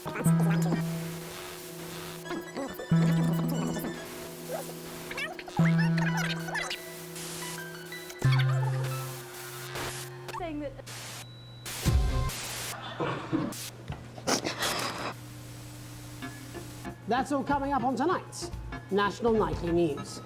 Saying that. That's all coming up on tonight's National Nightly News.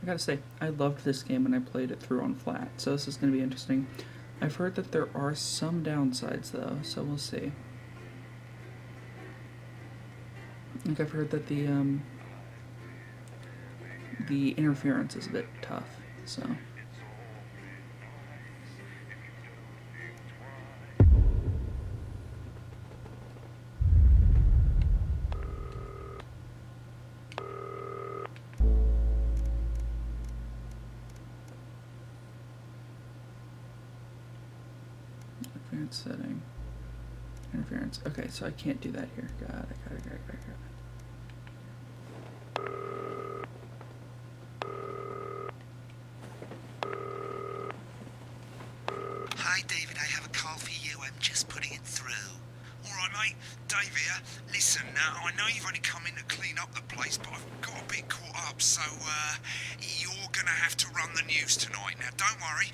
I gotta say, I loved this game when I played it through on flat, so this is gonna be interesting. I've heard that there are some downsides though, so we'll see. Like I've heard that the interference is a bit tough, so. Advanced setting. Interference. Okay, so I can't do that here. Got it. Hi, David, I have a call for you. I'm just putting it through. All right, mate. Dave here. Listen, now, I know you've only come in to clean up the place, but I've got a bit caught up, so, you're gonna have to run the news tonight. Now, don't worry.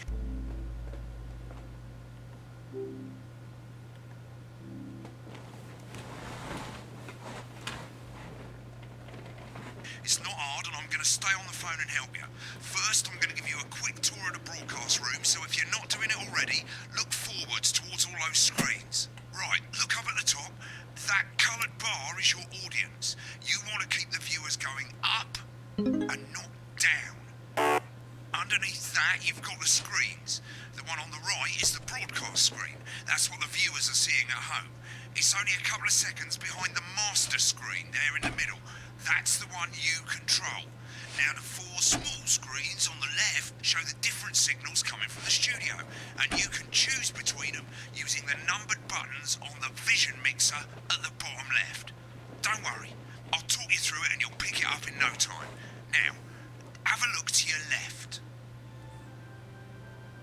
It's not hard, and I'm going to stay on the phone and help you. First, I'm going to give you a quick tour of the broadcast room, so if you're not doing it already, look forwards towards all those screens. Right, look up at the top. That coloured bar is your audience. You want to keep the viewers going up and not down. Underneath that, you've got the screens. The one on the right is the broadcast screen. That's what the viewers are seeing at home. It's only a couple of seconds behind the master screen there in the middle. That's the one you control. Now the four small screens on the left show the different signals coming from the studio, and you can choose between them using the numbered buttons on the vision mixer at the bottom left. Don't worry, I'll talk you through it and you'll pick it up in no time. Now, have a look to your left.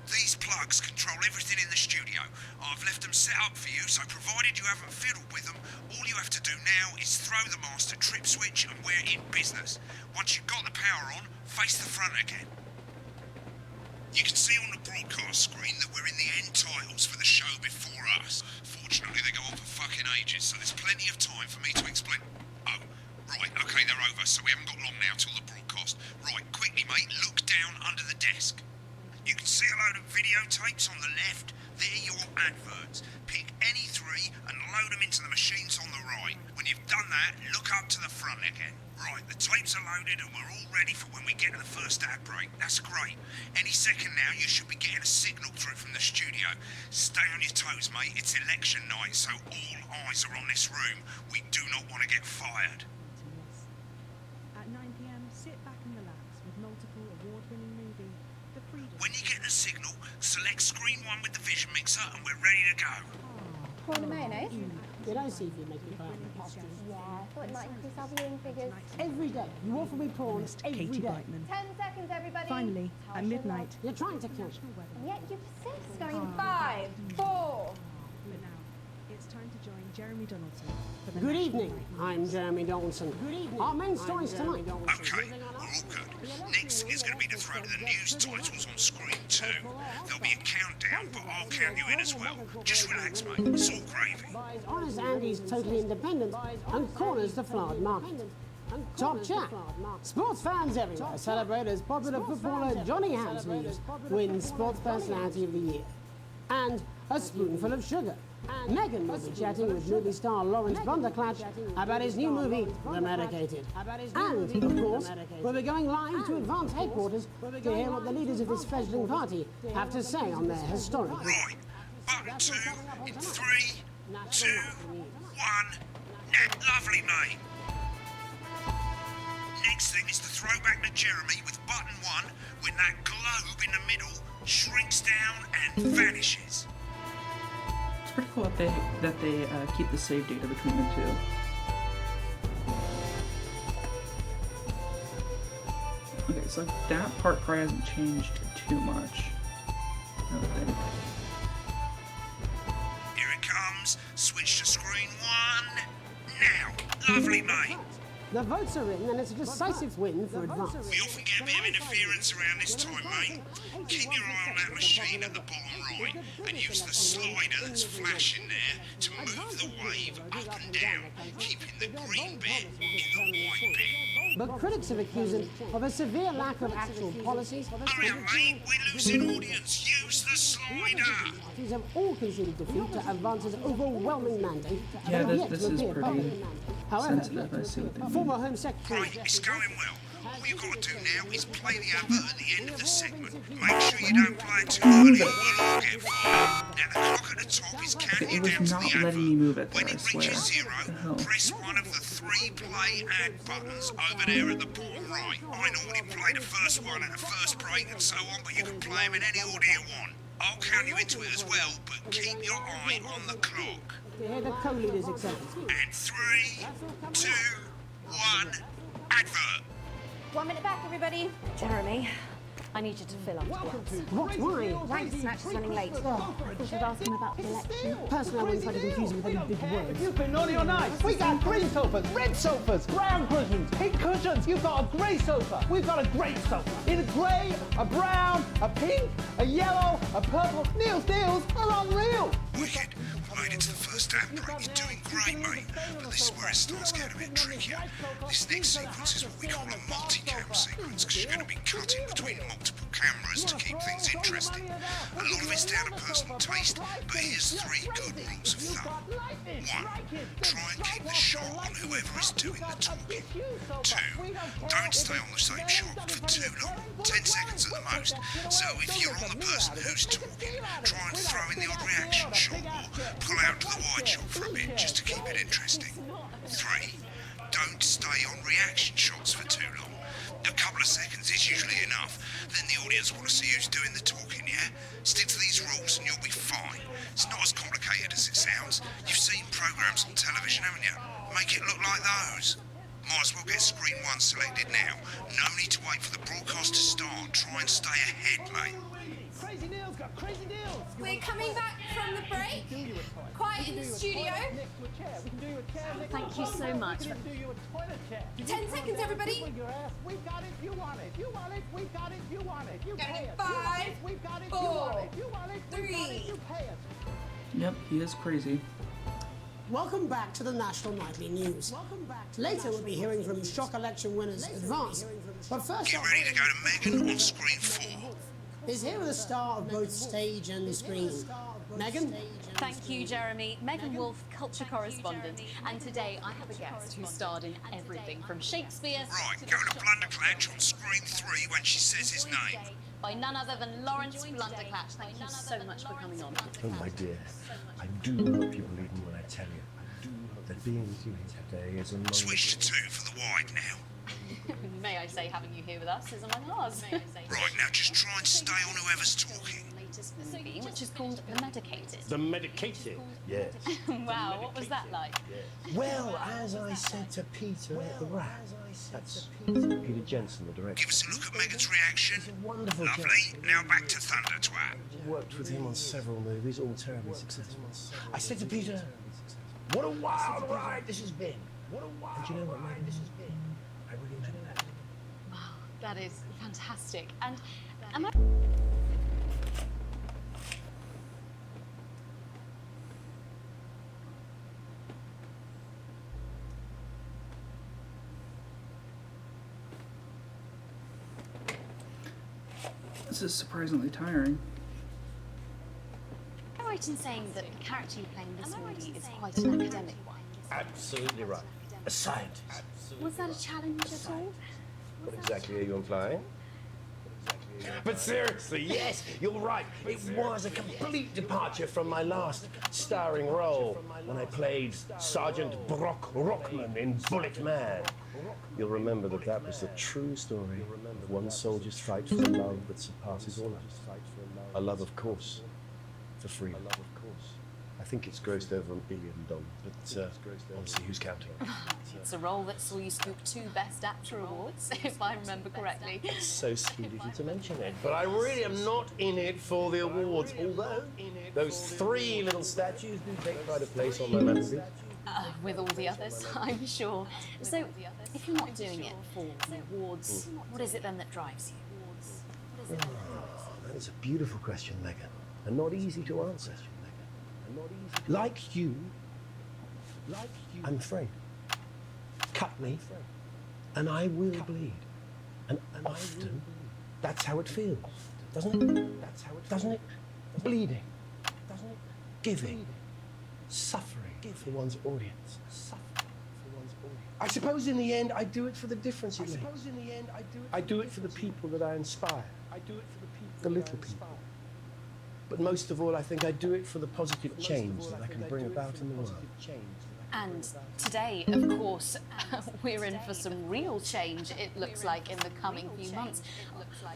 These plugs control everything in the studio. I've left them set up for you, so provided you haven't fiddled with them, all you have to do now is throw the master trip switch and we're in business. Once you've got the power on, face the front again. You can see on the broadcast screen that we're in the end titles for the show before us. Fortunately, they go on for fucking ages, so there's plenty of time for me to explain. Oh, right, okay, they're over, so we haven't got long now till the broadcast. Right, quickly, mate, look down under the desk. You can see a load of videotapes on the left. They're your adverts. Pick any three and load them into the machines on the right. When you've done that, look up to the front again. Right, the tapes are loaded and we're all ready for when we get to the first ad break. That's great. Any second now, you should be getting a signal through from the studio. Stay on your toes, mate. It's election night, so all eyes are on this room. We do not want to get fired. At 9 p.m, sit back and relax with multiple award-winning movie, The Freedom. When you get the signal, select screen 1 with the vision mixer and we're ready to go. Corn and mayonnaise? Did I see if you make me buy postures? Yeah, I thought it might increase our viewing figures. Every day. You offer me prawns every Katie day. Brightman. 10 seconds, everybody. Finally, at midnight. You're trying to kill me. And yet you persist. Going in 5, 4. But now, it's time to join Jeremy Donaldson for the Good National evening. Nightly I'm News. Jeremy Donaldson. Good evening. Our main stories tonight. Okay, we're all good. Next is going to be the throw to the news titles on screen 2. There'll be a countdown, but I'll count you in as well. Just relax, mate. It's all gravy. Buys Honest Andy's Totally Independent and corners the Flood Market. Top chat. Sports fans everywhere celebrate as popular footballer Johnny Hansleaves wins Sports Personality of the Year. And a spoonful of sugar. Megan will be chatting with movie star Lawrence Bunderclatch about his new movie, The Medicated. And, of course, we'll be going live to Advance headquarters to hear what the leaders of this fledgling party have to say on their historic... Right. Button 2 in 3, 2, 1. Lovely, mate. next thing is to throw back to Jeremy with button 1 when that globe in the middle shrinks down and vanishes. It's pretty cool that they keep the save data between the two. Okay, so that part probably hasn't changed too much. I don't think. Here it comes. Switch to screen 1. Now. Lovely, mate. The votes are in, and it's a decisive win for Advance. We often get a bit of interference around this time, mate. Keep your eye on that machine at the bottom right and use the slider that's flashing there to move the wave up and down, keeping the green bit in the white bit. But critics have accused him of a severe lack of actual policies. Hurry up, mate. We're losing audience. Use the slider. Parties have all conceded defeat to Advance's overwhelming mandate. Yeah, but have this yet to is appear pretty publicly. However, sensitive. I see what they mean. former Home Secretary Right, it's going well. All you've got to do now is play the advert at the end of the segment. Make sure you don't play it too early or we'll all get fired. Now, the clock at the top is counting you It was down to not the letting me move advert. it When there, I it reaches swear. 0, What the hell? press one of the 3 play ad buttons over there at the bottom right. I normally play the first one at the first break and so on, but you can play them in any order you want. I'll count you into it as well, but keep your eye on the clock. to hear the co-leader's acceptance. And 3, 2, 1, advert. 1 minute back, everybody. Jeremy, I need you to fill up. What? Why? Rank Snatch is running late. Oh, I should ask him about the election. Personally, I wouldn't try to confuse him with any big words. You've been naughty or nice. We got green sofas, red sofas, brown cushions, pink cushions. You've got a grey sofa. We've got a great sofa. In a grey, a brown, a pink, a yellow, a purple. Neil's deals are unreal. Wicked. We made it to the first ad break. You're doing great, mate. But this is where it starts getting a bit trickier. This next sequence is what we call a multi-cam sequence, because you're going to be cutting between multiple cameras to keep things interesting. A lot of it's down to personal taste, but here's 3 good rules of thumb. 1. Try and keep the shot on whoever is doing the talking. 2. Don't stay on the same shot for too long, 10 seconds at the most. So if you're on the person who's talking, try and throw in the odd reaction shot or pull out to the wide shot for a bit just to keep it interesting. 3. Don't stay on reaction shots for too long. A couple of seconds is usually enough. Then the audience want to see who's doing the talking, yeah? Stick to these rules and you'll be fine. It's not as complicated as it sounds. You've seen programs on television, haven't you? Make it look like those. Might as well get screen 1 selected now. No need to wait for the broadcast to start. Try and stay ahead, mate. Crazy Neil's got crazy deals. We're coming back from the break. Quiet in the studio. Thank you so much. 10 seconds, everybody. We've got it, you want it. You want it, we've got it, you want it. You Got pay it. us. 5, We've got it, 4, you want it. You want it, we've got it, 3. you pay us. Yep, he is crazy. Welcome back to the National Nightly News. Later, we'll be hearing from shock election winners Advance. But first Get up, ready to go to Megan on screen 4. is here with a star of both stage and screen. Megan? Thank you, Jeremy. Megan Wolf, culture correspondent. And today I have a guest who starred in everything from Shakespeare Right, go to Blunderclatch on screen 3 when she says his name. by none other than Lawrence Blunderclatch. Thank you so much for coming on. Oh, my dear, I do hope you believe me when I tell you. I do hope that being with you here today is among Switch to 2 for the wide now. May I say, having you here with us is among ours. Right, now just try and stay on whoever's talking. Latest movie, which is called The Medicated. The medicated. Yes. Wow, what was that like? Well, as I said to Peter at the Rat, that's Peter Jensen, the director. Give us a look at Megan's reaction. Wonderful. Lovely. Now back to Thunder Twat. Worked with him on several movies, all terribly successful. I said to Peter, what a wild ride this has been. What a wild and you know what, Megan, this has been? I really meant that. Wow, that is fantastic. And am I... This is surprisingly tiring. Am I right in saying that the character you play in this movie is quite an academic one? Absolutely right. A scientist. Was that a challenge at all? What exactly are you implying? But seriously, yes, you're right. It was a complete departure from my last starring role when I played Sergeant Brock Rockman in Bullet Man. you'll remember that that was the true story of one soldier's fight for the love that surpasses all others. A love, of course, for freedom. I think it's grossed over $1 billion, but obviously who's counting? It's a role that saw you scoop 2 Best Actor awards, if I remember correctly. So sweet of you to mention it. But I really am not in it for the awards, although those 3 little statues do take pride of place on my mantelpiece. With all the others, I'm sure. So, if you're not doing it for the awards, what is it then that drives you? That is a beautiful question, Megan, and not easy to answer. Like you, I'm afraid. Cut me, and I will bleed. And often, that's how it feels, doesn't it? Doesn't it? Bleeding, giving, suffering for one's audience. I suppose in the end, I do it for the difference it makes. I do it for the people that I inspire. The little people. But most of all, I think I do it for the positive change that I can bring about in the world. And today, of course, we're in for some real change, it looks like, in the coming few months.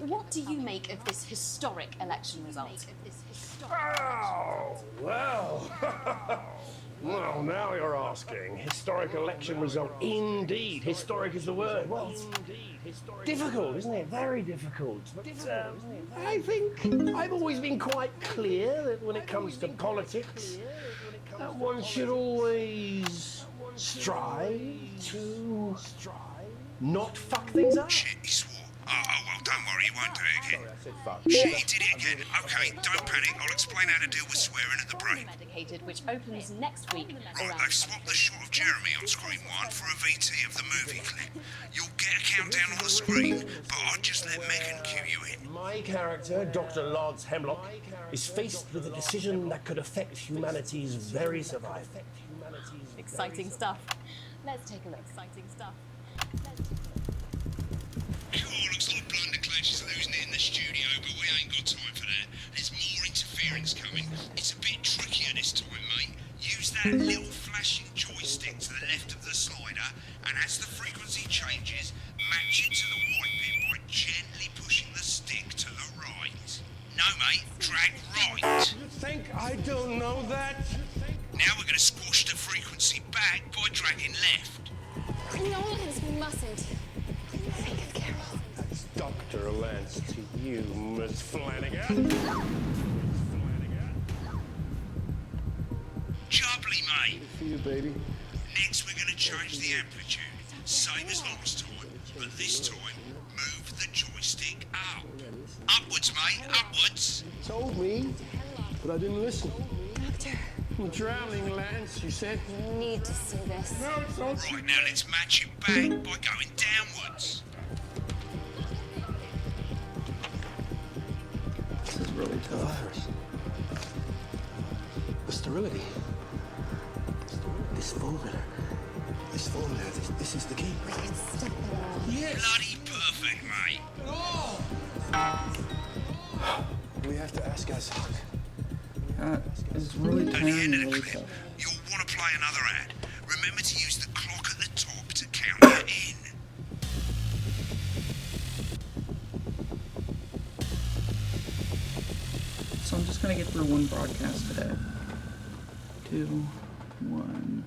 What do you make of this historic election result? Oh, well. Well, now you're asking. Historic election result. Indeed. Historic is the word. Well, difficult, isn't it? Very difficult. But I think I've always been quite clear that when it comes to politics, one should always strive to not fuck things up. Shit, he swore. Oh, well, don't worry, he won't do it again. Shit, he did it again. Okay, don't panic. I'll explain how to deal with swearing at the break. Medicated, which opens next week. Right, they've swapped the shot of Jeremy on screen 1 for a VT of the movie clip. You'll get a countdown on the screen, but I'll just let Megan cue you in. My character, Dr. Lance Hemlock, is faced with a decision that could affect humanity's very survival. Exciting stuff. Let's take a look. Exciting stuff. Cool, looks like Blunderclash is losing it in the studio, but we ain't got time for that. There's more interference coming. It's a bit trickier this time, mate. Use that little flashing joystick to the left of the slider, and as the frequency changes, match it to the white bit by gently pushing the stick to the right. No, mate, drag right. You think I don't know that? Now we're going to squash the frequency back by dragging left. No, we mustn't. Think of Carol. That's Dr. Lance to you, Miss Flanagan. Jubbly, mate. For you, baby. Next, we're going to change the amplitude. Same as last time, but this time, move the joystick up. Upwards, mate, upwards. Told me, but I didn't listen. Doctor, I'm drowning, Lance, you said. you need to see this. No, it's not. Right, now let's match it back by going downwards. This is really The tough. virus. The sterility. This formula. This is the key. Bloody perfect, mate. We have to ask Isaac. It's really At the tiny, end of the really clip, tough. you'll want to play another ad. Remember to use the clock at the top to count it in. So I'm just gonna get through one broadcast today. 2, 1.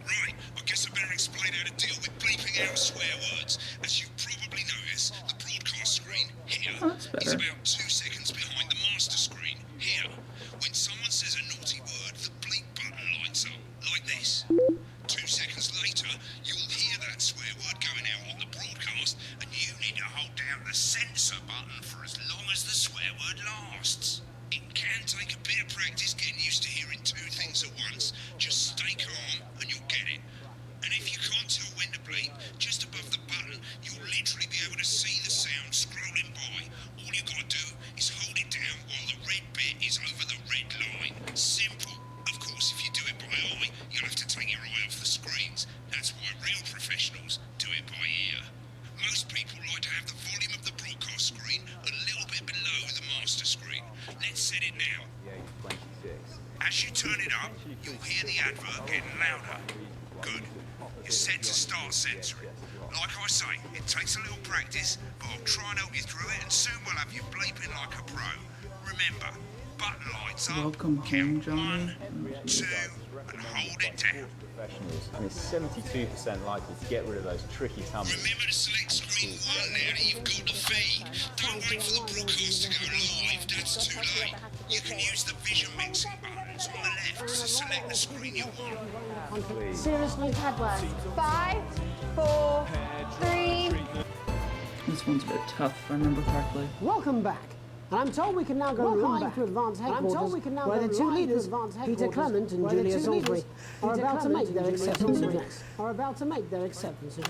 Right, I guess I better explain how to deal with bleeping out swear words. As you've probably noticed, the broadcast screen here Oh, that's is better. about 2 seconds behind the master screen here. When someone says a naughty word, the bleep button lights up, like this. 2 seconds later, you'll hear that swear word going out on the broadcast, and you need to hold down the censor button for as long as the swear word lasts. It can take a bit of practice getting used to hearing 2 things at once. Just stay calm and you'll get it. And if you can't tell when to bleep, just above the button, you'll literally be able to see the sound scrolling by. All you gotta do is hold it down while the red bit is over the red line. Simple. Of course, if you do it by eye, you'll have to take your eye off the screens. That's why real professionals do it by ear. Most people like to have the volume of the broadcast screen a little bit below the master screen. Let's set it now. As you turn it up, you'll hear the advert getting louder. Good. You're set to start censoring. Like I say, it takes a little practice, but I'll try and help you through it, and soon we'll have you bleeping like a pro. Remember, button lights up, Welcome home, count Johnny. 1, 2, and hold it down. Professionals, and it's 72% likely to get rid of those tricky tumbles. Remember to select screen 1 now that you've got the feed. Don't wait for the broadcast to go live, that's too late. You can use the vision mixing buttons on the left to select the screen you want. Seriously? Bad words. 5, 4, 3. This one's a bit tough, if I remember correctly. Welcome back. And I'm told we can now go live to Advance Headquarters, where the two leaders, Peter Clement and Julia Salisbury, are about to make their acceptance address.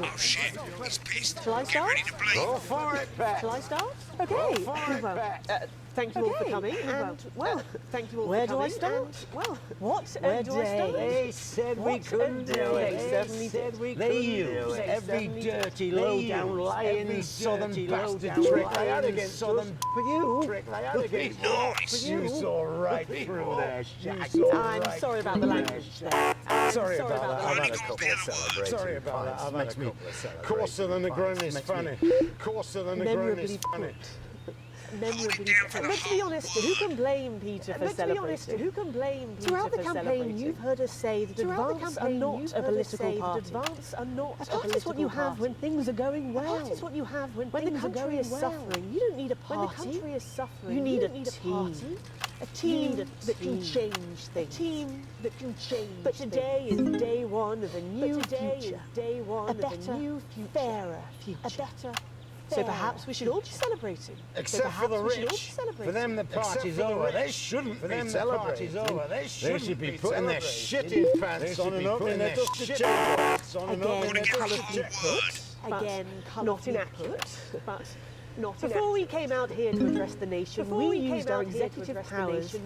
Oh shit, he's pissed. Shall I Get start? ready to bleep. Go for it, Pat. Shall I start? Okay. Go for it, Well, Pat. thank you all for coming. And, well, thank you all for coming. Where do I start? Well, what a day. They said we couldn't do it. They said we couldn't do it. Every dirty, low-down, lying southern bastard trick they had against us. For you. Trick they had against us. You saw right through there, Jack. I'm sorry about the language there. Sorry about that. I've I've only had a got a couple bit of of work. celebrating. Sorry about that. I've had a couple of celebrating. Coarser than the grown is funny. Coarser than the grown is funny. Memorably down for put. the Let's be whole honest, world. who can blame Peter for celebrating? Who can blame Peter Throughout the campaign, you've heard us say that Advance are not a political party. Advance are not a political party. Is what you have when things are going well. That is what you have when things are going well. When the country is suffering, you don't need a party. When the country is suffering, you need a team. A team that can change things. A team that can change. But today is day one of a new future. Day one of a new, fairer future. A better. So perhaps we should all be celebrating. Except for the rich. For them the party's over. They shouldn't be celebrating. They should be putting their shitting pants on and opening their shitting pants on and opening their colourfully put. Again, not inaccurate, but not before we came out here to address the nation, we used our executive powers to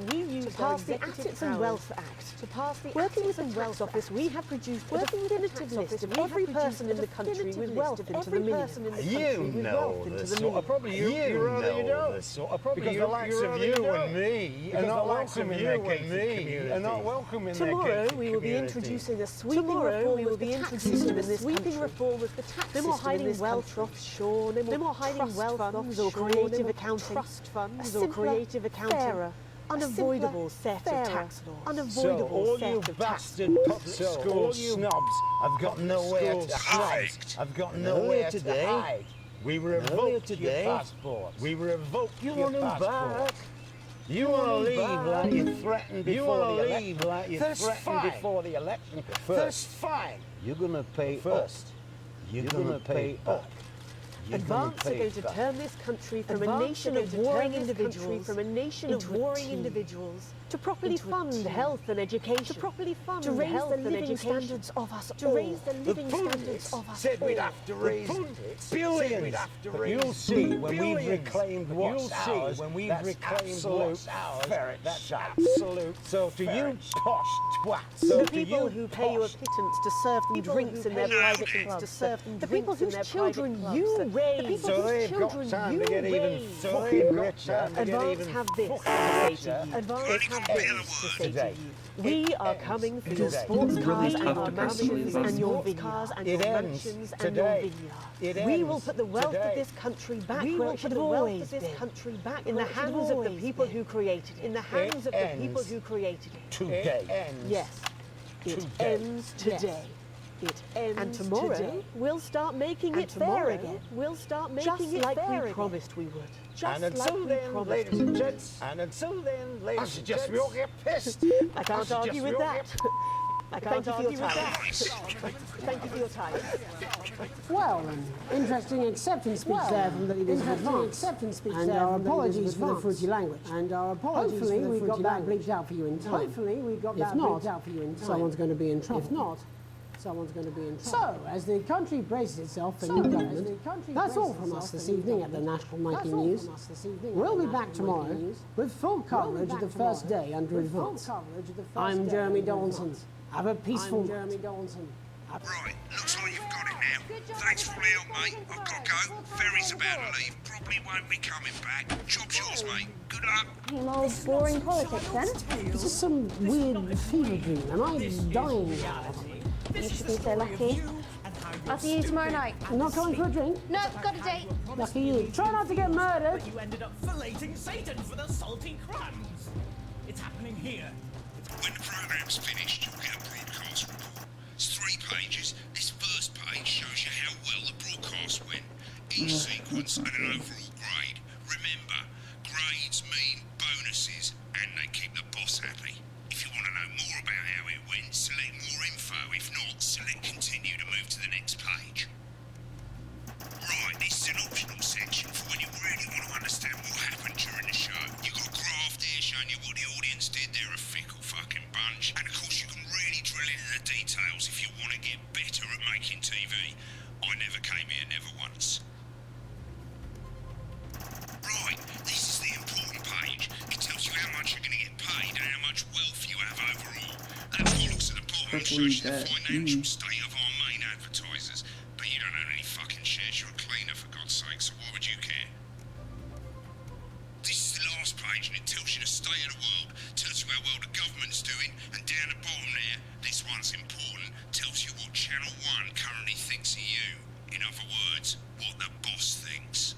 pass the Assets and Wealth Act. To pass the Working with the Wealth Office, we have produced a definitive list of every person in the country with wealth into the millions. You know the sort of problem. You know the sort of problem. Because the likes of you and me are not welcome in their gated community. Are not welcome in their gated community. Tomorrow we will be introducing a sweeping reform of the tax system in this country. No more hiding wealth offshore. No more hiding wealth funds or creative accounting. Trust funds or creative accounting. Fairer, unavoidable set of tax laws. Unavoidable set of tax laws. So all you snobs have got nowhere to hide. I've got nowhere to hide. We revoked your passport. We revoked your passport. You want to leave like you threatened before the election. First, fine. You're going to pay first. You're going to pay up. Advance are going to turn this country from a nation of warring individuals to properly fund health and education, to properly fund health and living standards of us all. To raise the living standards of us said we'd have to raise billions. You'll see when we've reclaimed what's ours. When we've reclaimed what's ours. That's absolute. So to you posh twats. The people who pay you a pittance to serve them drinks in their private clubs. The people whose children you raise. So they've got time to get even fucking richer. Advance have this to say to you. Advance have this to say to you. We are coming for your sports cars and your mansions and your vineyards and your mansions and your vineyards. We will put the wealth of this country back where it should always be. In the hands of the people who created it. In the hands of the people who created it. Today. Yes. It ends today. It ends and tomorrow today. We'll start making it fair again. We'll start making it like we promised we would. And until then, ladies and gents, I suggest we all get pissed. I can't argue with that. I can't argue with that. Thank you for your time. Well, an interesting acceptance speech there from the leaders of Advance. And our apologies for the fruity language. Hopefully we got that bleeped out for you in time. If not, someone's going to be in trouble. So, as the country braces itself for new government, that's all from us this evening at the National Nightly News. We'll be back tomorrow with full coverage of the first day under Advance. I'm Jeremy Donaldson. Have a peaceful night. Right, looks like you've got it now. Thanks for all the help, mate. I've got to go. Ferry's about to leave. Probably won't be coming back. Job's yours, mate. Good luck. Old boring politics then. Is this some weird fever dream? Am I dying now? You should be so lucky. I'll see you tomorrow night. I'm not going for a drink. No, got a date. Lucky you. Try not to get murdered. You ended up filleting Satan for the salty crumbs. It's happening here. When the programme's finished, you'll get a broadcast report. It's 3 pages. This first page shows you how well the broadcast went. Each sequence and an overall grade. Remember, grades mean bonuses, and they keep the boss happy. If you want to know more about how it went, select more info. If not, select continue to move to the next page. Right, this is an optional section for when you really want to understand what happened during the show. You've got a graph there showing you what the audience did. They're a fickle fucking bunch. And of course you can really drill into the details if you want to get better at making TV. I never came here, never once. Right, this is the important page. It tells you how much you're going to get paid and how much wealth you have overall. That bollocks at the bottom shows you the financial state of our main advertisers. But you don't own any fucking shares, you're a cleaner for God's sake, so why would you care? This is the last page and it tells you the state of the world, tells you how well the government's doing, and down the bottom there, this one's important, tells you what Channel 1 currently thinks of you. In other words, what the boss thinks.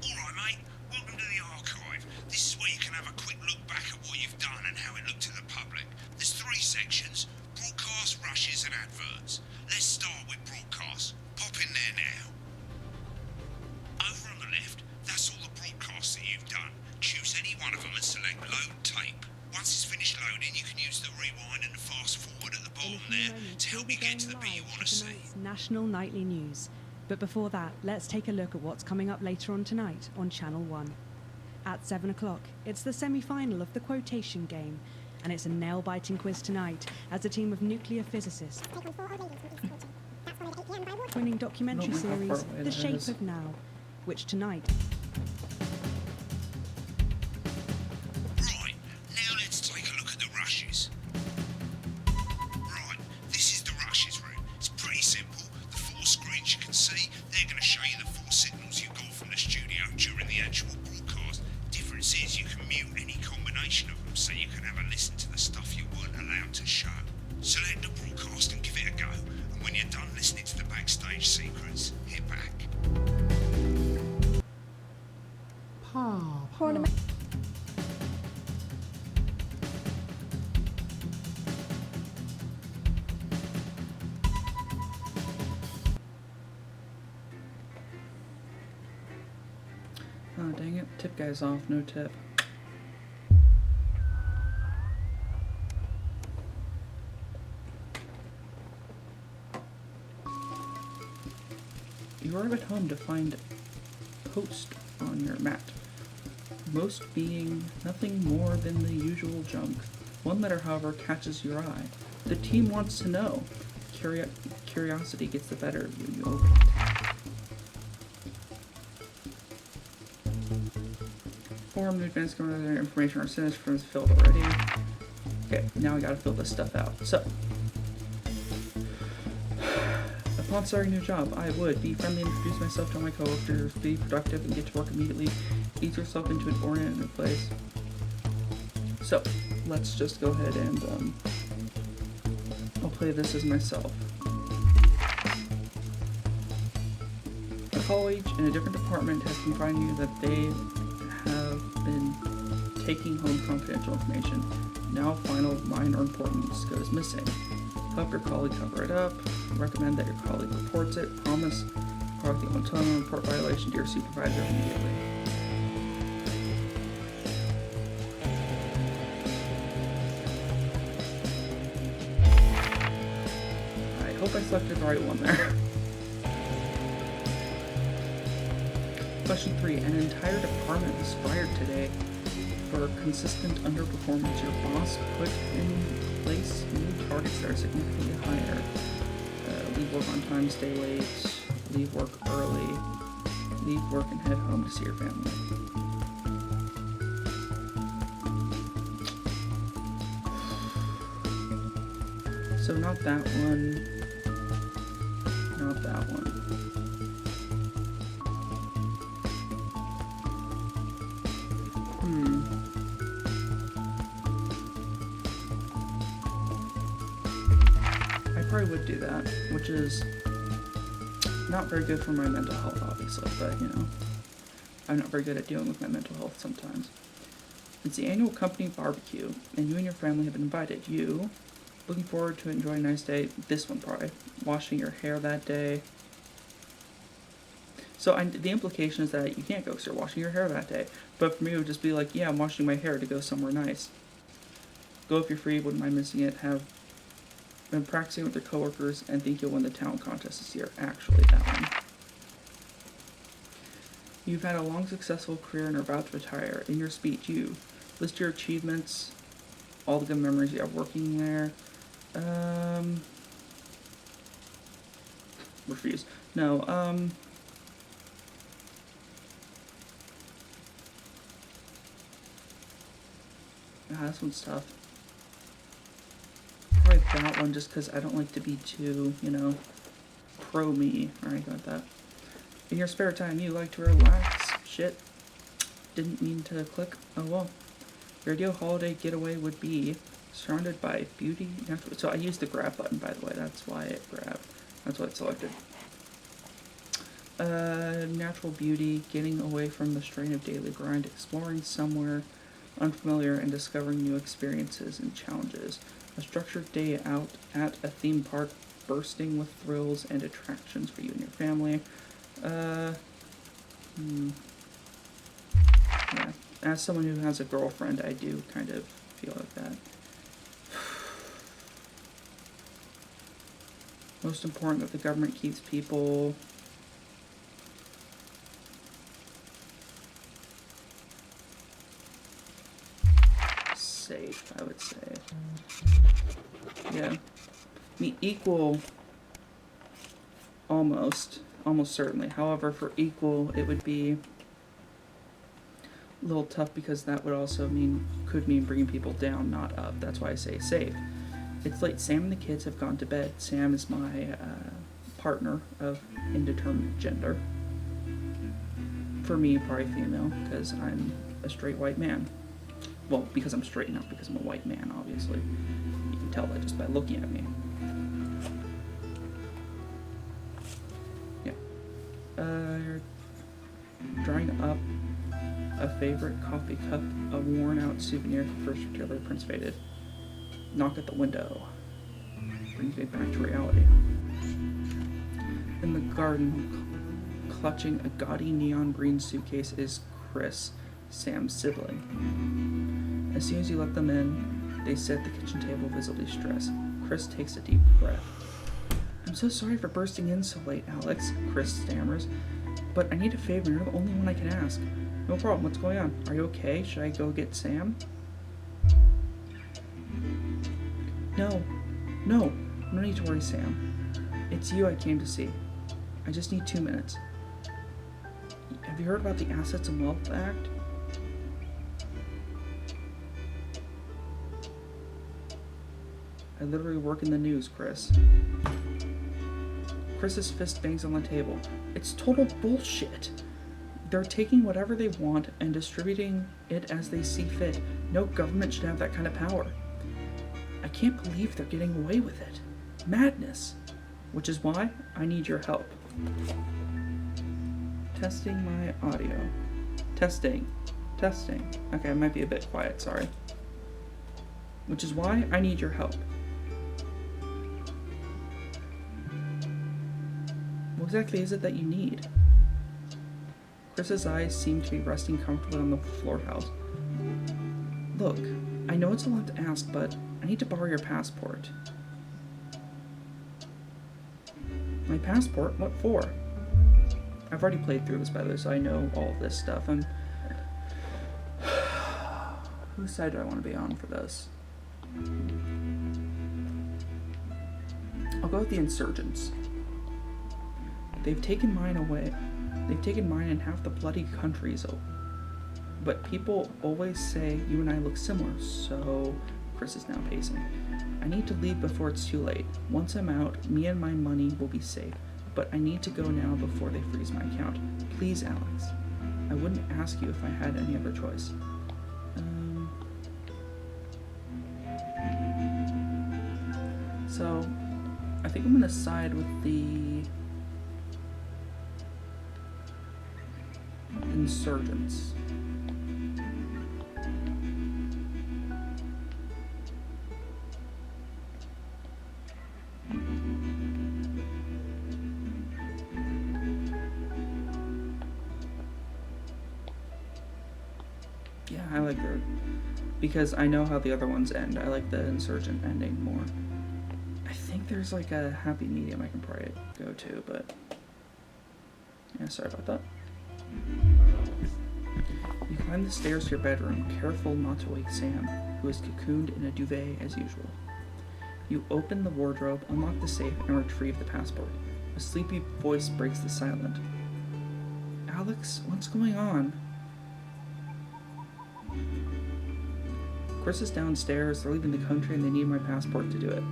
Alright mate, welcome to the archive. This is where you can have a quick look back at what you've done and how it looked to the public. There's 3 sections: broadcast, rushes and adverts. Let's start with broadcast. Pop in there now. Over on the left, that's all the broadcasts that you've done. Choose any one of them and select load tape. Once it's finished loading, you can use the rewind and the fast forward at the bottom there to help you get to the bit you want to see. National Nightly News. But before that, let's take a look at what's coming up later on tonight on Channel 1. At 7 o'clock, it's the semi-final of the quotation game, and it's a nail-biting quiz tonight as a team of nuclear physicists winning documentary series The Shape of Now, which tonight... Right, now let's take a look at the rushes. Right, this is the rushes room. It's pretty simple. The 4 screens you can see, they're going to show you the 4 signals you got from the studio during the actual broadcast. Difference is you can mute any combination of them, so you can have a listen to the stuff you weren't allowed to show. Select the broadcast and give it a go, and when you're done listening to the backstage secrets, hit back. Oh, dang it. Tip guy's off. No tip. You arrive at home to find post on your mat. Most being nothing more than the usual junk. One letter, however, catches your eye. The team wants to know. Curiosity gets the better of you. You open it. Form, advanced computer information or sentence forms filled already. Okay, now I gotta fill this stuff out. So, upon starting a new job, I would be friendly and introduce myself to my coworkers, be productive and get to work immediately, ease yourself into an oriented place. So, let's just go ahead and I'll play this as myself. A colleague in a different department has confided you that they have been taking home confidential information. Now final minor importance goes missing. Help your colleague cover it up. Recommend that your colleague reports it. Promise colleague won't tell them report violation to your supervisor immediately. I hope I selected the right one there. Question 3. An entire department was fired today for consistent underperformance. Your boss put in place new targets that are significantly higher. Leave work on time, stay late, leave work early, leave work and head home to see your family. So not that one, not that one. probably would do that, which is not very good for my mental health, obviously, but you know, I'm not very good at dealing with my mental health sometimes. It's the annual company barbecue, and you and your family have been invited. You, looking forward to enjoying a nice day. This one probably, washing your hair that day. So the implication is that you can't go because you're washing your hair that day. But for me, it would just be like, yeah, I'm washing my hair to go somewhere nice. Go if you're free, wouldn't mind missing it. Have been practicing with your coworkers and think you'll win the talent contest this year. Actually, that one. You've had a long, successful career and are about to retire. In your speech, you list your achievements, all the good memories you have working there. Refuse. No, this one's tough. Probably that one just because I don't like to be too, you know, pro-me or anything like that. In your spare time, you like to relax. Shit. Didn't mean to click. Oh well. Your ideal holiday getaway would be surrounded by beauty. So I used the grab button, by the way. That's why it grabbed. That's why it selected. Natural beauty, getting away from the strain of daily grind, exploring somewhere unfamiliar and discovering new experiences and challenges. A structured day out at a theme park, bursting with thrills and attractions for you and your family. Yeah. As someone who has a girlfriend, I do kind of feel like that. Most important that the government keeps people safe, I would say. Yeah. I mean, equal, almost certainly. However, for equal, it would be a little tough because that would also could mean bringing people down, not up. That's why I say safe. It's late. Sam and the kids have gone to bed. Sam is my partner of indeterminate gender. For me, probably female, because I'm a straight white man. Well, because I'm straight, not because I'm a white man, obviously. You can tell that just by looking at me. Yeah. You're drying up a favorite coffee cup, a worn-out souvenir from first retailer Prince faded. Knock at the window. Brings me back to reality. In the garden, clutching a gaudy neon green suitcase is Chris, Sam's sibling. As soon as you let them in, they sit at the kitchen table visibly stressed. Chris takes a deep breath. I'm so sorry for bursting in so late, Alex, Chris stammers. But I need a favor, and you're the only one I can ask. No problem, what's going on? Are you okay? Should I go get Sam? No, no need to worry, Sam. It's you I came to see. I just need 2 minutes. Have you heard about the Assets and Wealth Act? I literally work in the news, Chris. Chris's fist bangs on the table. It's total bullshit. They're taking whatever they want and distributing it as they see fit. No government should have that kind of power. I can't believe they're getting away with it. Madness. Which is why I need your help. Testing my audio. Testing. Okay, I might be a bit quiet, sorry. Which is why I need your help. What exactly is it that you need? Chris's eyes seem to be resting comfortably on the floor house. Look, I know it's a lot to ask, but I need to borrow your passport. My passport? What for? I've already played through this, by the way, so I know all of this stuff. Whose side do I want to be on for this? I'll go with the insurgents. They've taken mine away. They've taken mine and half the bloody country's over. But people always say you and I look similar, so Chris is now pacing. I need to leave before it's too late. Once I'm out, me and my money will be safe. But I need to go now before they freeze my account. Please, Alex. I wouldn't ask you if I had any other choice. So, I think I'm gonna side with the insurgents. Yeah, I like the, because I know how the other ones end. I like the insurgent ending more. I think there's like a happy medium I can probably go to, but yeah, sorry about that. You climb the stairs to your bedroom, careful not to wake Sam, who is cocooned in a duvet as usual. You open the wardrobe, unlock the safe, and retrieve the passport. A sleepy voice breaks the silence. Alex, what's going on? Chris is downstairs, they're leaving the country and they need my passport to do it.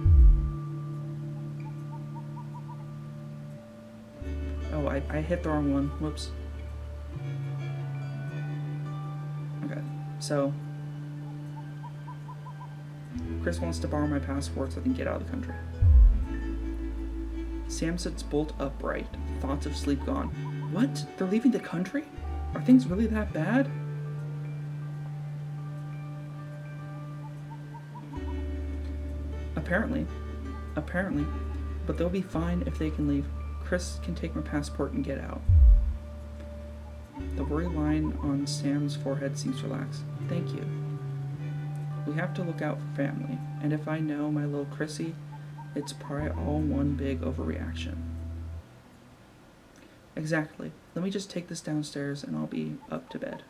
Oh, I hit the wrong one. Whoops. Okay, so Chris wants to borrow my passport so I can get out of the country. Sam sits bolt upright, thoughts of sleep gone. What? They're leaving the country? Are things really that bad? Apparently, but they'll be fine if they can leave. Chris can take my passport and get out. The worry line on Sam's forehead seems relaxed. Thank you. We have to look out for family, and if I know my little Chrissy, it's probably all one big overreaction. Exactly. Let me just take this downstairs and I'll be up to bed.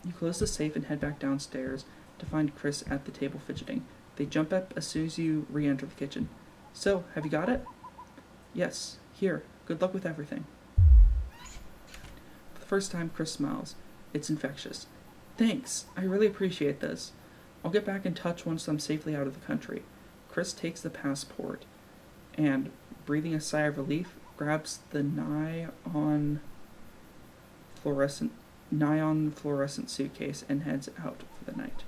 You close the safe and head back downstairs to find Chris at the table fidgeting. They jump up as soon as you re-enter the kitchen. So, have you got it? Yes. Here. Good luck with everything. For the first time, Chris smiles. It's infectious. Thanks. I really appreciate this. I'll get back in touch once I'm safely out of the country. Chris takes the passport and, breathing a sigh of relief, grabs the nigh-on fluorescent suitcase and heads out for the night.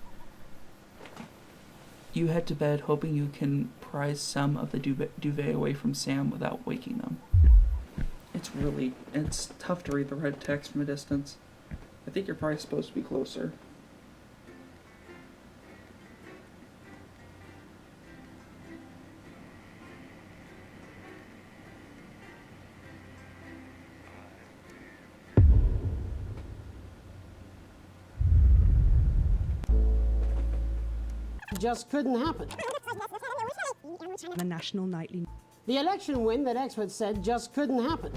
You head to bed hoping you can prise some of the duvet away from Sam without waking them. It's tough to read the red text from a distance. I think you're probably supposed to be closer. Just couldn't happen. The National Nightly. The election win that experts said just couldn't happen.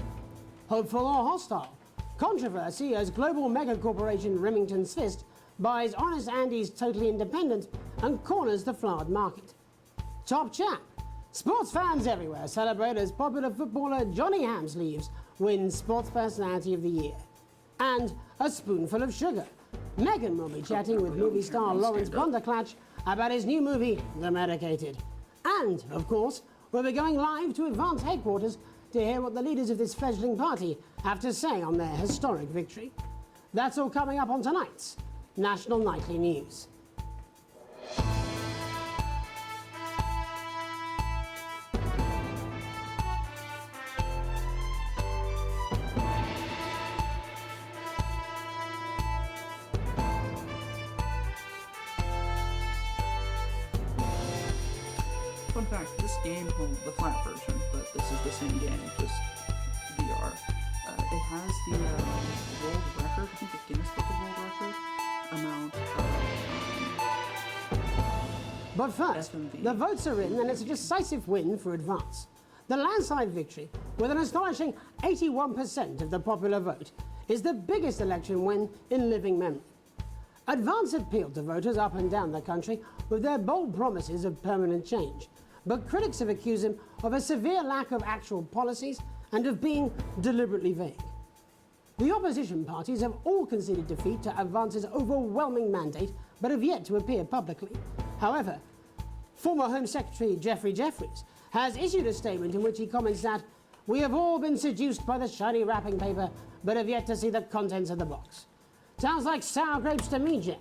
Hopeful or hostile. Controversy as global megacorporation Remington's Fist buys Honest Andy's Totally Independent and corners the Flard market. Top chat. Sports fans everywhere celebrate as popular footballer Johnny Hamsleeves wins Sports Personality of the Year. And a spoonful of sugar. Meghan will be chatting with movie star Lawrence Bonderclatch about his new movie, The Medicated. And, of course, we'll be going live to Advance headquarters to hear what the leaders of this fledgling party have to say on their historic victory. That's all coming up on tonight's National Nightly News. Fun fact, this game, well, the flat version, but this is the same game, just VR. It has the world record, I think the Guinness Book of World Record amount of But first, FMV. the votes are in and it's a decisive win for Advance. The landslide victory, with an astonishing 81% of the popular vote, is the biggest election win in living memory. Advance appealed to voters up and down the country with their bold promises of permanent change. But critics have accused him of a severe lack of actual policies and of being deliberately vague. The opposition parties have all conceded defeat to Advance's overwhelming mandate, but have yet to appear publicly. However, former Home Secretary Geoffrey Jeffries has issued a statement in which he comments that we have all been seduced by the shiny wrapping paper, but have yet to see the contents of the box. Sounds like sour grapes to me, Jeff.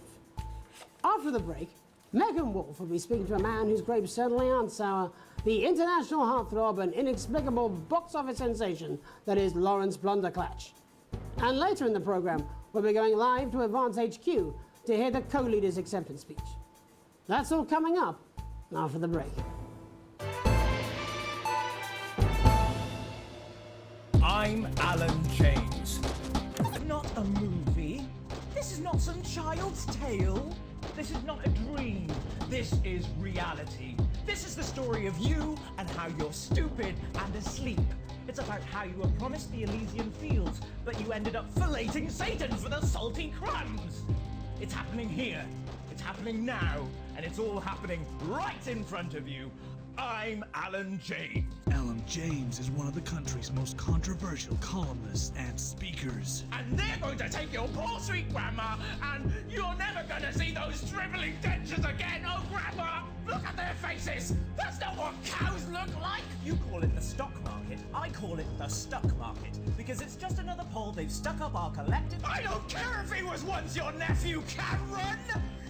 After the break, Megan Wolf will be speaking to a man whose grapes certainly aren't sour the international heartthrob and inexplicable box office sensation that is Lawrence Blunderclatch. And later in the program, we'll be going live to Advance HQ to hear the co-leader's acceptance speech. That's all coming up after the break. I'm Alan James. Not a movie. This is not some child's tale. This is not a dream. This is reality. This is the story of you and how you're stupid and asleep. It's about how you were promised the Elysian fields, but you ended up filleting Satan for the salty crumbs. It's happening here. It's happening now. And it's all happening right in front of you. I'm Alan James. Alan James is one of the country's most controversial columnists and speakers. And they're going to take your poor sweet grandma, and you're never going to see those dribbling dentures again. Oh, grandma, look at their faces. That's not what cows look like. You call it the stock market. I call it the stuck market, because it's just another pole they've stuck up our collective... I don't care if he was once your nephew, Cameron.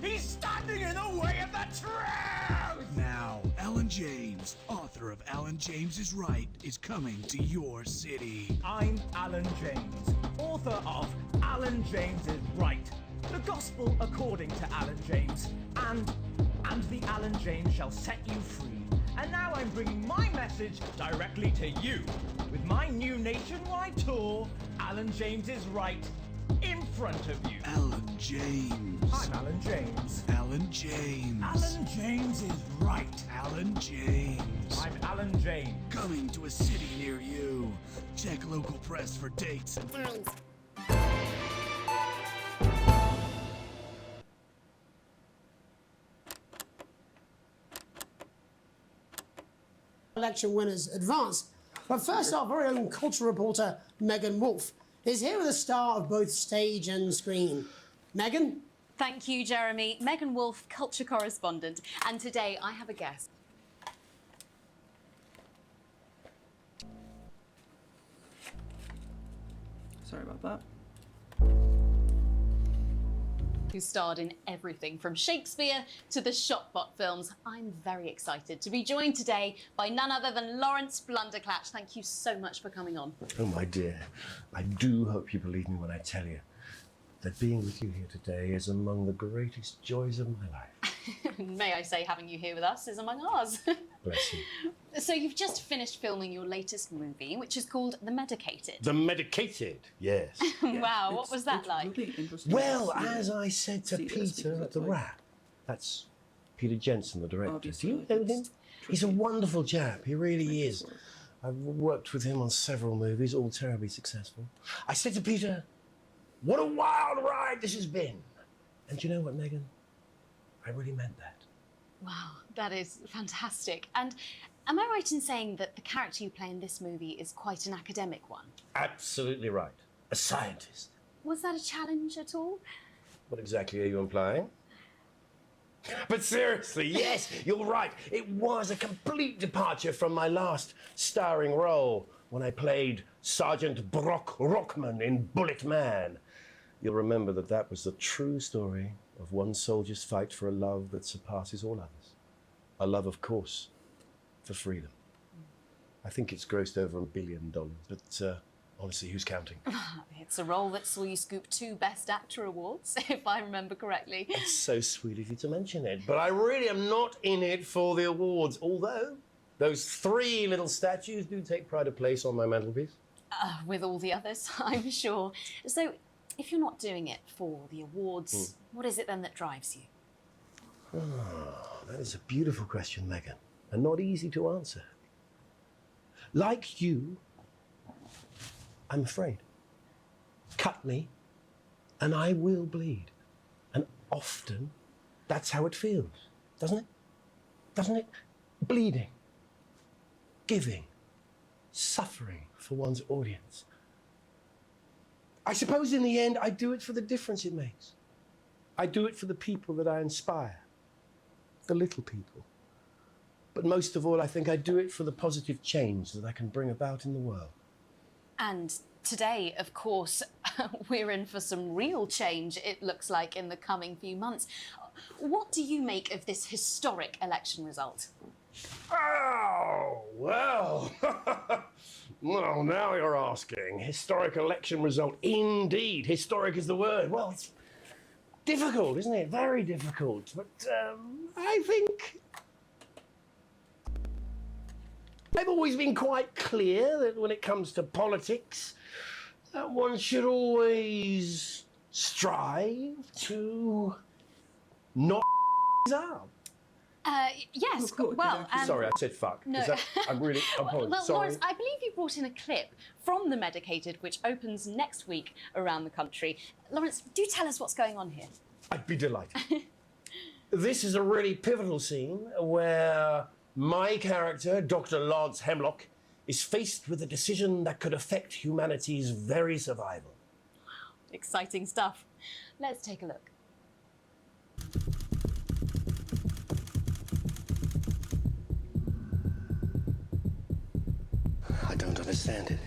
He's standing in the way of the truth. Now, Alan James, author of Alan James is Right, is coming to your city. I'm Alan James, author of Alan James is Right, the gospel according to Alan James, and the Alan James shall set you free. And now I'm bringing my message directly to you. With my new nationwide tour, Alan James is Right, in front of you. Alan James. I'm Alan James. Alan James. Alan James is right. Alan James. I'm Alan James. Coming to a city near you. Check local press for dates and times. Election winners advance. But first, our very own culture reporter, Megan Wolfe, is here with a star of both stage and screen. Megan? Thank you, Jeremy. Megan Wolfe, culture correspondent. And today I have a guest. Sorry about that. Who starred in everything from Shakespeare to the Shotbot films. I'm very excited to be joined today by none other than Lawrence Blunderclatch. Thank you so much for coming on. Oh, my dear, I do hope you believe me when I tell you that being with you here today is among the greatest joys of my life. May I say, having you here with us is among ours. Bless you. So you've just finished filming your latest movie, which is called The Medicated. The Medicated, yes. Wow, what was that like? Really well, as I said to Peter at the Wrap, that's Peter Jensen, the director. Do you know him? He's a wonderful chap, he really is. I've worked with him on several movies, all terribly successful. I said to Peter, what a wild ride this has been. And do you know what, Megan? I really meant that. Wow, that is fantastic. And am I right in saying that the character you play in this movie is quite an academic one? Absolutely right. A scientist. Was that a challenge at all? What exactly are you implying? But seriously, yes, you're right. It was a complete departure from my last starring role when I played Sergeant Brock Rockman in Bullet Man. You'll remember that that was the true story of one soldier's fight for a love that surpasses all others. A love, of course, for freedom. I think it's grossed over $1 billion, but honestly, who's counting? It's a role that saw you scoop 2 Best Actor awards, if I remember correctly. It's so sweet of you to mention it, but I really am not in it for the awards, although those 3 little statues do take pride of place on my mantelpiece. With all the others, I'm sure. So, if you're not doing it for the awards, what is it then that drives you? Oh, that is a beautiful question, Megan, and not easy to answer. Like you, I'm afraid. Cut me, and I will bleed. And often, that's how it feels, doesn't it? Doesn't it? Bleeding, giving, suffering for one's audience. I suppose in the end, I do it for the difference it makes. I do it for the people that I inspire, the little people. But most of all, I think I do it for the positive change that I can bring about in the world. And today, of course, we're in for some real change, it looks like, in the coming few months. What do you make of this historic election result? Oh, well. Well, now you're asking. Historic election result. Indeed. Historic is the word. Well, it's difficult, isn't it? Very difficult. But I think I've always been quite clear that when it comes to politics, that one should always strive to not up. Yes, well, Sorry, I said fuck. No. I'm apologize. Well, Sorry. Lawrence, I believe you brought in a clip from The Medicated, which opens next week around the country. Lawrence, do tell us what's going on here. I'd be delighted. This is a really pivotal scene where my character, Dr. Lance Hemlock, is faced with a decision that could affect humanity's very survival. Exciting stuff. Let's take a look. I don't understand it.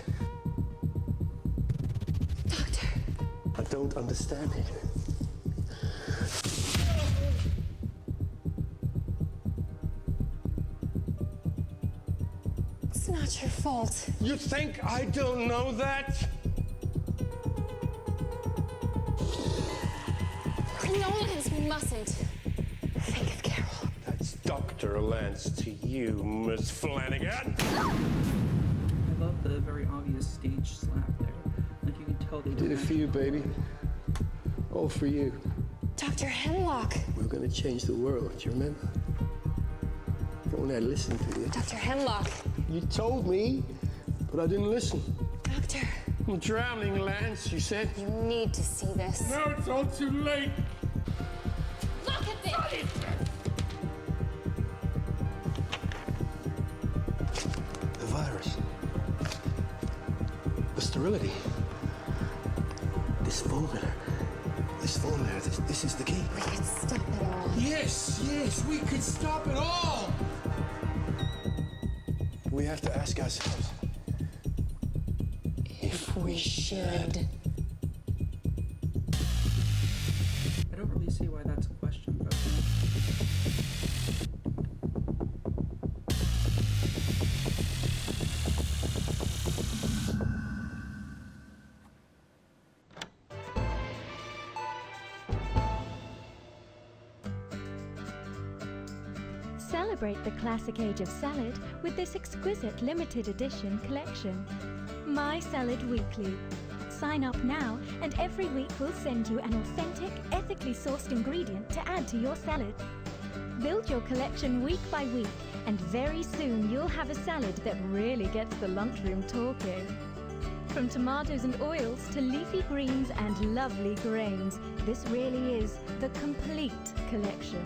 Doctor. I don't understand it. It's not your fault. You think I don't know that? Nolans mustn't think of Carol. That's Dr. Lance to you, Miss Flanagan. I love the very obvious stage slap there. Like you can tell they Did it for you, baby. All for you. Dr. Hemlock. We're gonna change the world, do you remember? Go on there, listen to you. Dr. Hemlock. You told me, but I didn't listen. Doctor. I'm drowning, Lance, you said. You need to see this. No, it's all too late. Look at this! The virus. The sterility. This formula. This is the key. We could stop it all. Yes, we could stop it all. We have to ask ourselves if we should. I don't really see why that's a question, but Celebrate the classic age of salad with this exquisite limited edition collection. My Salad Weekly. Sign up now and every week we'll send you an authentic, ethically sourced ingredient to add to your salad. Build your collection week by week and very soon you'll have a salad that really gets the lunchroom talking. From tomatoes and oils to leafy greens and lovely grains, this really is the complete collection.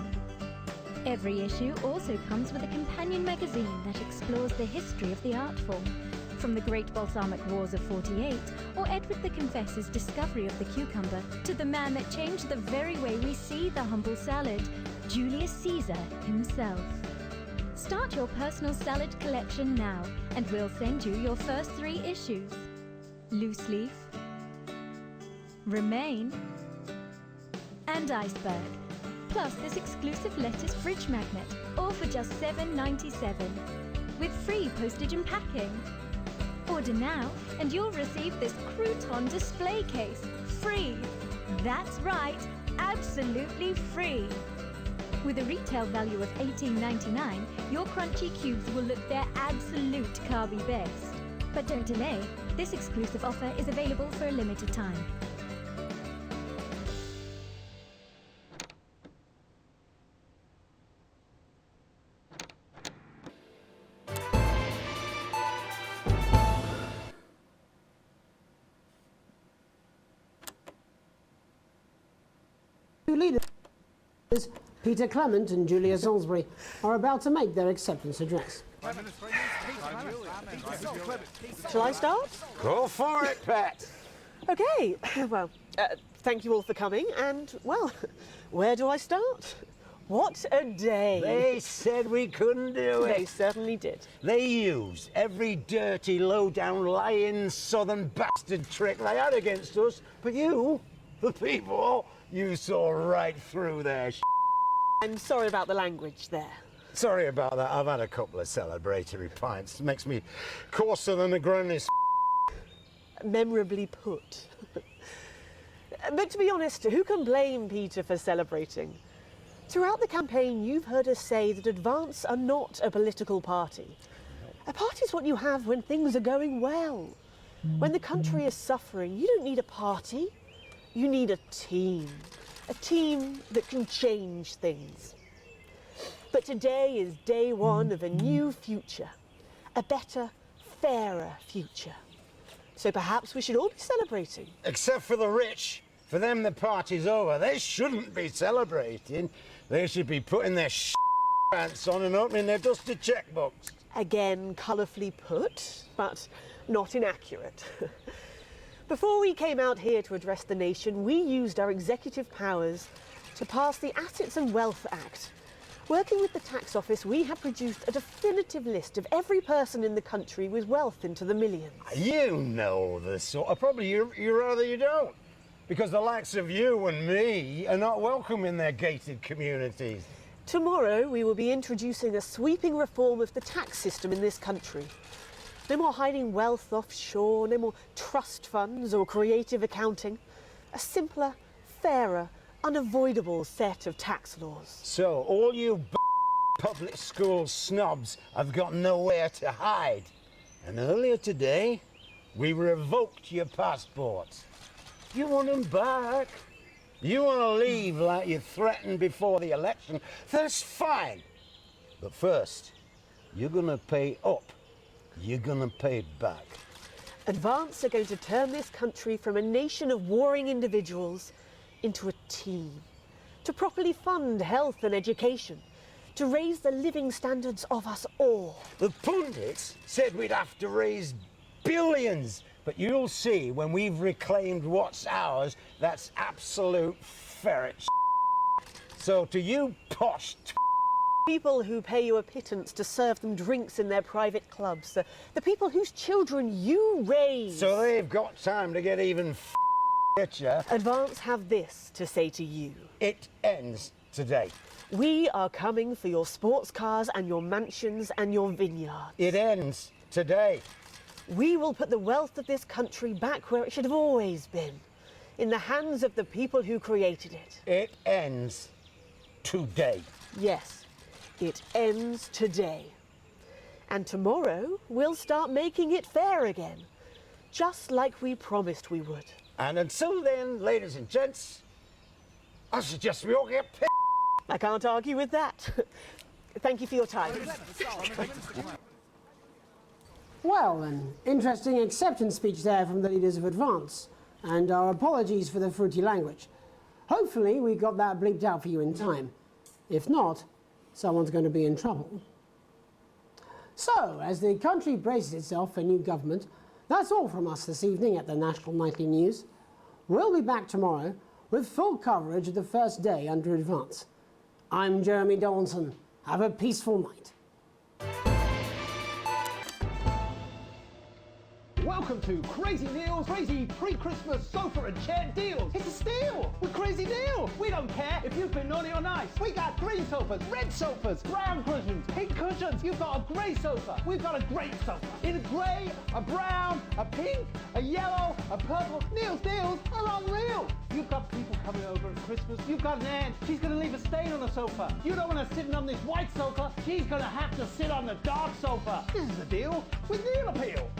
Every issue also comes with a companion magazine that explores the history of the art form, from the Great Balsamic Wars of '48 or Edward the Confessor's discovery of the cucumber to the man that changed the very way we see the humble salad, Julius Caesar himself. Start your personal salad collection now and we'll send you your first 3 issues. Loose Leaf, Remain, and Iceberg. Plus this exclusive lettuce fridge magnet, all for just $7.97, with free postage and packing. Order now, and you'll receive this crouton display case, free. That's right, absolutely free. With a retail value of $18.99, your crunchy cubes will look their absolute carby best. But don't delay, this exclusive offer is available for a limited time. Two leaders, Peter Clement and Julia Salisbury, are about to make their acceptance address. Shall I start? Go for it, Pat. Okay, well, thank you all for coming, and, well, where do I start? What a day! They said we couldn't do it. They certainly did. They used every dirty, low-down, lying, southern bastard trick they had against us, but you, the people, you saw right through their I'm sorry about the language there. Sorry about that. I've had a couple of celebratory pints. Makes me coarser than a granny's. Memorably put. But to be honest, who can blame Peter for celebrating? Throughout the campaign, you've heard us say that Advance are not a political party. A party is what you have when things are going well. When the country is suffering, you don't need a party. You need a team that can change things. But today is day one of a new future, a better, fairer future. So perhaps we should all be celebrating. Except for the rich. For them, the party's over. They shouldn't be celebrating. They should be putting their pants on and opening their dusty checkbooks. Again, colourfully put, but not inaccurate. Before we came out here to address the nation, we used our executive powers to pass the Assets and Wealth Act. Working with the tax office, we have produced a definitive list of every person in the country with wealth into the millions. You know the sort of, probably you rather you don't. Because the likes of you and me are not welcome in their gated communities. Tomorrow, we will be introducing a sweeping reform of the tax system in this country. No more hiding wealth offshore, no more trust funds or creative accounting. A simpler, fairer, unavoidable set of tax laws. So, all you public school snobs have got nowhere to hide. And earlier today, we revoked your passports. You want them back? You want to leave like you threatened before the election? That's fine. But first, you're going to pay up. You're going to pay back. Advance are going to turn this country from a nation of warring individuals into a team. To properly fund health and education. To raise the living standards of us all. The pundits said we'd have to raise billions. But you'll see when we've reclaimed what's ours, that's absolute ferret. So to you posh people who pay you a pittance to serve them drinks in their private clubs, the people whose children you raise. So they've got time to get even richer. Advance have this to say to you. It ends today. We are coming for your sports cars and your mansions and your vineyards. It ends today. We will put the wealth of this country back where it should have always been, in the hands of the people who created it. It ends today. Yes, it ends today. And tomorrow, we'll start making it fair again, just like we promised we would. And until then, ladies and gents, I suggest we all get pissed. I can't argue with that. Thank you for your time. Well, an interesting acceptance speech there from the leaders of Advance, and our apologies for the fruity language. Hopefully we got that bleeped out for you in time. If not, someone's going to be in trouble. So, as the country braces itself for new government, that's all from us this evening at the National Nightly News. We'll be back tomorrow with full coverage of the first day under Advance. I'm Jeremy Donaldson. Have a peaceful night. Welcome to Crazy Neil's crazy pre-Christmas sofa and chair deals. It's a steal with Crazy Neil. We don't care if you've been naughty or nice. We got green sofas, red sofas, brown cushions, pink cushions. You've got a grey sofa. We've got a great sofa. In a grey, a brown, a pink, a yellow, a purple. Neil's deals are unreal. You've got people coming over at Christmas. You've got an aunt. She's going to leave a stain on the sofa. You don't want her sitting on this white sofa. She's going to have to sit on the dark sofa. This is the deal with Neil Appeal.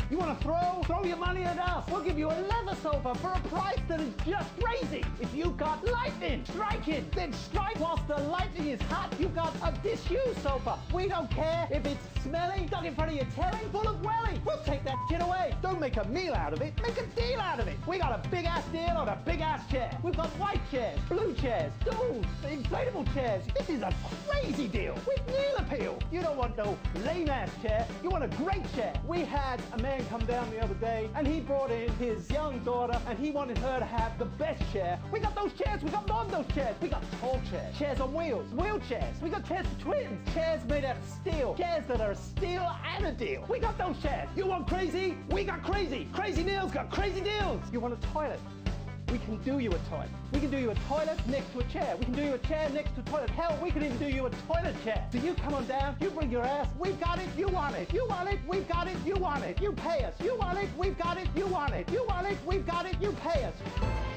You want to throw your money at us? We'll give you a leather sofa for a price that is just crazy. If you've got lightning striking, then strike whilst the lightning is hot. You've got a disused sofa. We don't care if it's smelly, stuck in front of your telly, full of welly. We'll take that shit away. Don't make a meal out of it, make a deal out of it. We got a big ass deal on a big ass chair. We've got white chairs, blue chairs, stools, inflatable chairs. This is a crazy deal with Neil Appeal. You don't want no lame ass chair. You want a great chair. We had a man come down the other day and he brought in his young daughter and he wanted her to have the best chair. We got those chairs, we got more of those chairs. We got tall chairs, chairs on wheels, wheelchairs. We got chairs for twins, chairs made out of steel, chairs that are a steal and a deal. We got those chairs. You want crazy? We got crazy. Crazy Neil's got crazy deals. You want a toilet? We can do you a toilet. We can do you a toilet next to a chair. We can do you a chair next to a toilet. Hell, we can even do you a toilet chair. So you come on down, you bring your ass, we've got it, you want it. You want it, we've got it, you want it. You pay us. You want it, we've got it, you want it. You want it, we've got it, you pay us.